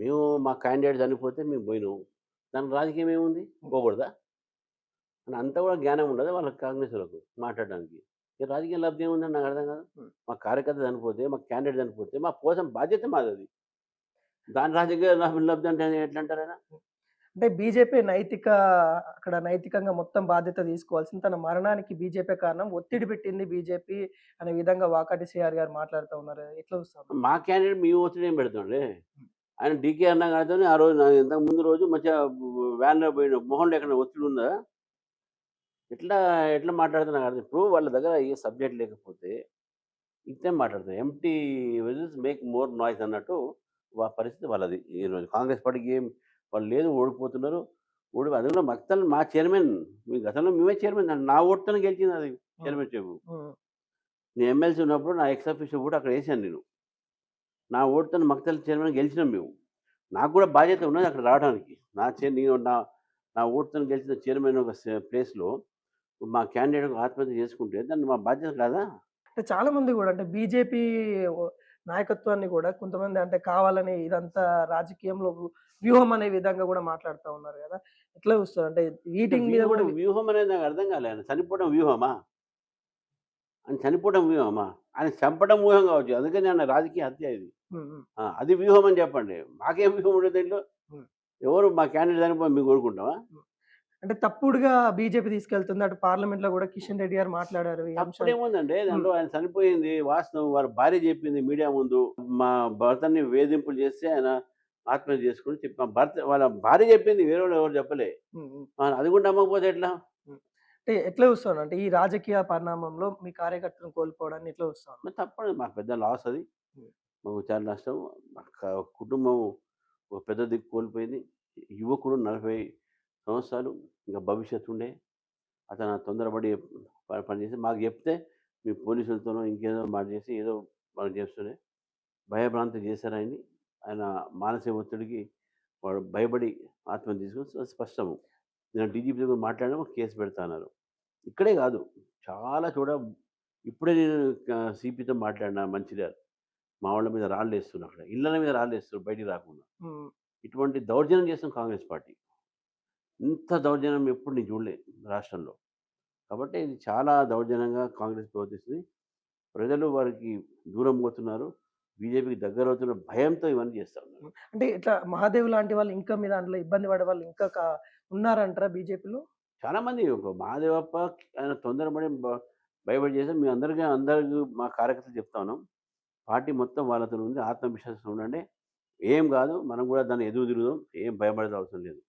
మేము మా క్యాండిడేట్ చనిపోతే మేము పోయినాం. దానికి రాజకీయం ఏముంది? పోకూడదా? అని అంత కూడా జ్ఞానం ఉండదా వాళ్ళకి కాంగ్రెసోళ్ళకు మాట్లాడడానికి. ఈ రాజకీయ లబ్ధి ఏముందని నాకు అర్థం కాదు. హ్మ్. మా కార్యకర్త చనిపోతే, మా క్యాండిడేట్ చనిపోతే మా కోసం బాధ్యత మాదది. దాని రాజకీయ లబ్ధి అంటే ఎట్లంటారాయన? అంటే బీజేపీ అక్కడ నైతికంగా మొత్తం బాధ్యత తీసుకోవాల్సింది. తన మరణానికి బీజేపీ కారణం. ఒత్తిడి పెట్టింది బీజేపీ అనే విధంగా వాకాటి శ్రీహరి గారు మాట్లాడుతా ఉన్నారు. ఎట్లా చూస్తారు? మా క్యాండిడేట్ మీ ఒత్తిడేం పెడతాంలే. ఆయన డీకే అన్నా గానితోని ఆ రోజు ఇంతకు ముందు రోజు మంచిగా వ్యాన్‌లో పోయిండు. మొహంలో ఎక్కడైనా ఒత్తిడి ఉందా? ఎట్లా ఎట్లా మాట్లాడుతున్నా నాకు అర్థం ఇప్పుడు వాళ్ళ దగ్గర ఏ సబ్జెక్ట్ లేకపోతే ఇట్టే మాట్లాడతారు. Empty vessels make more noise అన్నట్టు పరిస్థితి వాళ్ళది. ఈరోజు కాంగ్రెస్ పార్టీకి ఏం వాళ్ళు లేదు ఓడిపోతున్నారు. అది కూడా మా చైర్మన్ మీ గతంలో మేమే చైర్మన్ నా ఓటుతోనే గెలిచింది అది హ్మ్. చైర్మన్‌షిప్. హ్మ్. నేను ఎమ్మెల్సీ ఉన్నప్పుడు నా ఎక్స్ అఫీషియో కూడా అక్కడ ఏసాను నేను. నా ఓటుతోని మక్తల్ చైర్మన్ గెలిచినాం మేము. నాకు కూడా బాధ్యత ఉన్నది అక్కడ రావడానికి. నా చే నేను నా నా ఓటుతోని గెలిచిన చైర్మన్ ఒక ప్లేస్‌లో మా క్యాండిడేట్ ఆత్మహత్య చేసుకుంటే దాన్ని మా బాధ్యత కాదా? అంటే చాలా మంది గూడా అంటే బీజేపీ ఒ నాయకత్వాన్ని గూడా కొంతమంది అంటే కావాలని ఇదంతా రాజకీయంలో వ్యూహం అనే విధంగా గూడా మాట్లాడుతా ఉన్నారు గదా! ఎట్లా చూస్తారు? అంటే అంటే ఈటింగ్ మీద గూడా వ్యూహం అనేది నాకు అర్థం కాలే. ఆయన చనిపోవడం వ్యూహమా? ఆయన చనిపోవడం వ్యూహమా? ఆయన చంపడం వ్యూహం కావచ్చు. అందుకని ఆయన రాజకీయ హత్య ఇది. హ్మ్. హ్మ్. అది వ్యూహం అని చెప్పండి. మాకేం వ్యూహం ఉండదు దీంట్లో. హ్మ్. ఎవరు మా క్యాండిడేట్ చనిపోయి మేము కోరుకుంటామా? హ్మ్. అంటే తప్పుడుగా బీజేపీ తీసుకెళ్తుంది. అటు పార్లమెంట్‌లో గూడా కిషన్ రెడ్డి గారు మాట్లాడారు ఈ అంశాలు. తప్పుడేముందండి హ్మ్. దాంట్లో ఆయన చనిపోయింది వాస్తవం. వాళ్ళ భార్య చెప్పింది మీడియా ముందు. మా భర్తని వేధింపులు చేస్తే ఆయన ఆత్మహత్య చేసుకొని చెప్పి మా భర్త వాళ్ళ భార్య చెప్పింది. వేరేవాళ్ళు ఎవరు చెప్పలే. హ్మ్. హ్మ్. అది కూడా నమ్మకపోతే ఎట్లా? హ్మ్. అంటే ఎట్లా చూస్తారు? అంటే ఈ రాజకీయ పరిణామంలో మీ కార్యకర్తలను కోల్పోవడాన్ని ఎట్లా చూస్తారు? మరి తప్పదు. మాకు పెద్ద లాస్ అది. హ్మ్. మాకు చాలా నష్టం. మా కుటుంబం ఒక పెద్ద దిక్కు కోల్పోయింది. యువకుడు 40 సంవత్సరాలు ఇంకా భవిష్యత్తు ఉండే. అతను తొందరపడి పని చేసి మాకు చెప్తే మీ పోలీసులతోనో ఇంకేదో మాట చేసి ఏదో వాళ్ళు చేస్తుండే. భయభ్రాంతి చేశారు ఆయన్ని. ఆయన మానసిక ఒత్తిడికి వాడు భయపడి ఆత్మహత్య చేసుకొని స్పష్టము. నేను డీజీపీతో కూడా మాట్లాడాము కేస్ పెడతా అన్నారు. ఇక్కడే కాదు చాలా చోట ఇప్పుడే నేను సీపీతో మాట్లాడినా మంచిర్యాల. మా వాళ్ళ మీద రాళ్ళేస్తున్నారు అక్కడ. ఇళ్ళల మీద రాళ్ళేస్తున్నారు బయటికి రాకుండా. హ్మ్. ఇటువంటి దౌర్జన్యం చేస్తుంది కాంగ్రెస్ పార్టీ. ఇంత దౌర్జన్యం ఎప్పుడు నేను చూడలే రాష్ట్రంలో. కాబట్టి ఇది చాలా దౌర్జన్యంగా కాంగ్రెస్ ప్రవర్తిస్తుంది. ప్రజలు వారికి దూరం పోతున్నారు. బీజేపీకి దగ్గరవుతున్న భయంతో ఇవన్నీ చేస్తా ఉన్నారు. హ్మ్. అంటే ఇట్లా మహాదేవ్ లాంటి వాళ్ళు ఇంకా మీ దాంట్లో ఇబ్బంది పడే వాళ్ళు ఇంకా ఉన్నారంటారా బీజేపీలో? చాలామంది ఒక మహాదేవప్ప ఆయన తొందరపడి భయపడి చేసారు. మేము అందరికి మా కార్యకర్తలు చెప్తా ఉన్నాం. పార్టీ మొత్తం వాళ్ళతోని ఉంది. ఆత్మవిశ్వాసంతో ఉండండి. ఏం గాదు. మనం గూడా దాన్ని ఎదురు తిరుగుదాం. ఏం భయపడాల్సిన అవసరం లేదు.